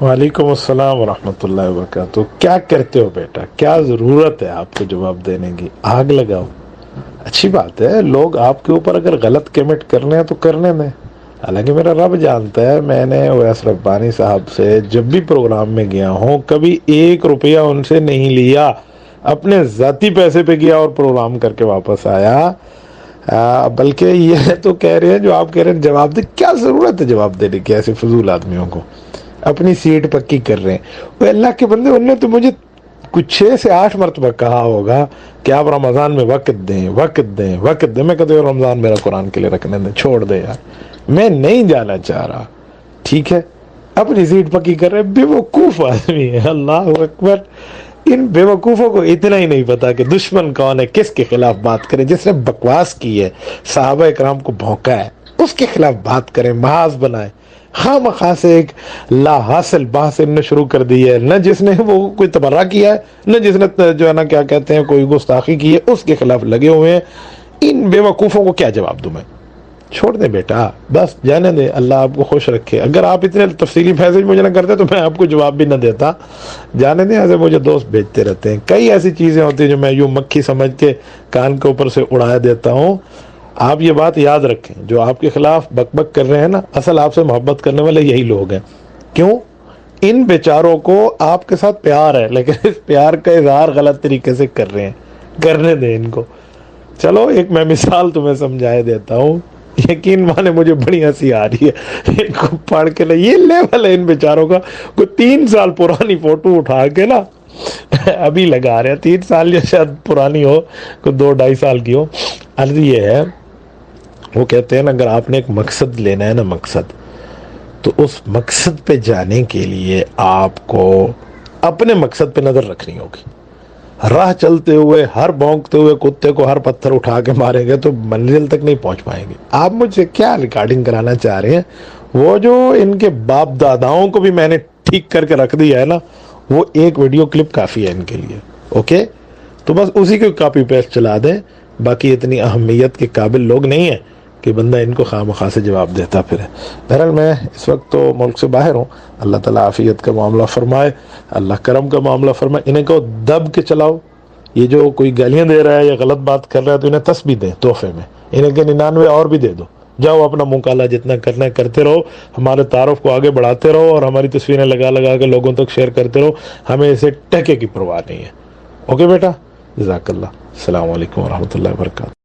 وعلیکم السلام ورحمۃ اللہ وبرکاتہ. کیا کرتے ہو بیٹا؟ کیا ضرورت ہے آپ کو جواب دینے کی؟ آگ لگاؤ. اچھی بات ہے، لوگ آپ کے اوپر اگر غلط کمنٹ کرنے ہیں تو کرنے دیں. حالانکہ میرا رب جانتا ہے، میں نے اویس ربانی صاحب سے جب بھی پروگرام میں گیا ہوں کبھی 1 روپیہ ان سے نہیں لیا، اپنے ذاتی پیسے پہ گیا اور پروگرام کر کے واپس آیا. بلکہ یہ تو کہہ رہے ہیں جو آپ کہہ رہے ہیں جواب دے. کیا ضرورت ہے جواب دینے کی ایسے فضول آدمیوں کو؟ اپنی سیٹ پکی کر رہے ہیں وہ اللہ کے بندے. انہوں نے تو مجھے کچھ 6 سے 8 مرتبہ کہا ہوگا کہ آپ رمضان میں وقت دیں وقت دیں وقت دیں. میں کہتے ہوں رمضان میرا قرآن کے لیے رکھنے دیں، چھوڑ دے یار، میں نہیں جانا چاہ رہا. ٹھیک ہے، اپنی سیٹ پکی کر رہے. بے وقوف آدمی ہے. اللہ اکبر. ان بے وقوفوں کو اتنا ہی نہیں پتا کہ دشمن کون ہے، کس کے خلاف بات کریں. جس نے بکواس کی ہے، صحابہ اکرام کو بھونکا ہے، اس کے خلاف بات کریں، محاذ بنائیں. خواہ مخواہ سے ایک لا حاصل بحث نے شروع کر دی ہے. نہ جس نے وہ کوئی تبرہ کیا ہے، نہ جس نے جو ہے نا کیا کہتے ہیں کوئی گستاخی کی ہے، اس کے خلاف لگے ہوئے ہیں. ان بے وقوفوں کو کیا جواب دوں میں؟ چھوڑ دیں بیٹا، بس جانے دیں. اللہ آپ کو خوش رکھے. اگر آپ اتنے تفصیلی فیصلے مجھے نہ کرتے تو میں آپ کو جواب بھی نہ دیتا. جانے دیں. ایسے مجھے دوست بھیجتے رہتے ہیں. کئی ایسی چیزیں ہوتی ہیں جو میں یوں مکھی سمجھ کے کان کے اوپر سے اڑا دیتا ہوں. آپ یہ بات یاد رکھیں، جو آپ کے خلاف بک بک کر رہے ہیں نا، اصل آپ سے محبت کرنے والے یہی لوگ ہیں. کیوں؟ ان بیچاروں کو آپ کے ساتھ پیار ہے، لیکن اس پیار کا اظہار غلط طریقے سے کر رہے ہیں. کرنے دیں ان کو. چلو ایک میں مثال تمہیں سمجھائے دیتا ہوں. یقین مانے مجھے بڑی ہنسی آ رہی ہے ان کو پڑھ کے. یہ لیول ہے ان بیچاروں کا. کوئی 3 سال پرانی فوٹو اٹھا کے نا ابھی لگا رہے ہیں. 3 سال یا شاید پرانی ہو، کوئی 2-2.5 سال کی ہو. عرض یہ ہے، وہ کہتے ہیں نا اگر آپ نے ایک مقصد لینا ہے نا، مقصد، تو اس مقصد پہ جانے کے لیے آپ کو اپنے مقصد پہ نظر رکھنی ہوگی. راہ چلتے ہوئے ہر بھونکتے ہوئے کتے کو ہر پتھر اٹھا کے ماریں گے تو منزل تک نہیں پہنچ پائیں گے. آپ مجھ سے کیا ریکارڈنگ کرانا چاہ رہے ہیں؟ وہ جو ان کے باپ داداؤں کو بھی میں نے ٹھیک کر کے رکھ دیا ہے نا، وہ ایک ویڈیو کلپ کافی ہے ان کے لیے. اوکے، تو بس اسی کو کاپی پیسٹ چلا دیں. باقی اتنی اہمیت کے قابل لوگ نہیں ہیں کہ بندہ ان کو خواہ مخواہ سے جواب دیتا پھر. بہرحال میں اس وقت تو ملک سے باہر ہوں. اللہ تعالیٰ عافیت کا معاملہ فرمائے، اللہ کرم کا معاملہ فرمائے. انہیں کہو دب کے چلاؤ. یہ جو کوئی گالیاں دے رہا ہے یا غلط بات کر رہا ہے تو انہیں تسبیح دیں تحفے میں. انہیں کہ 99 اور بھی دے دو. جاؤ اپنا منہ کالا جتنا کرنا ہے کرتے رہو. ہمارے تعارف کو آگے بڑھاتے رہو اور ہماری تصویریں لگا لگا کے لوگوں تک شیئر کرتے رہو. ہمیں اسے ٹکے کی پرواہ نہیں ہے. اوکے بیٹا، جزاک اللہ. السلام علیکم ورحمۃ اللہ وبرکاتہ.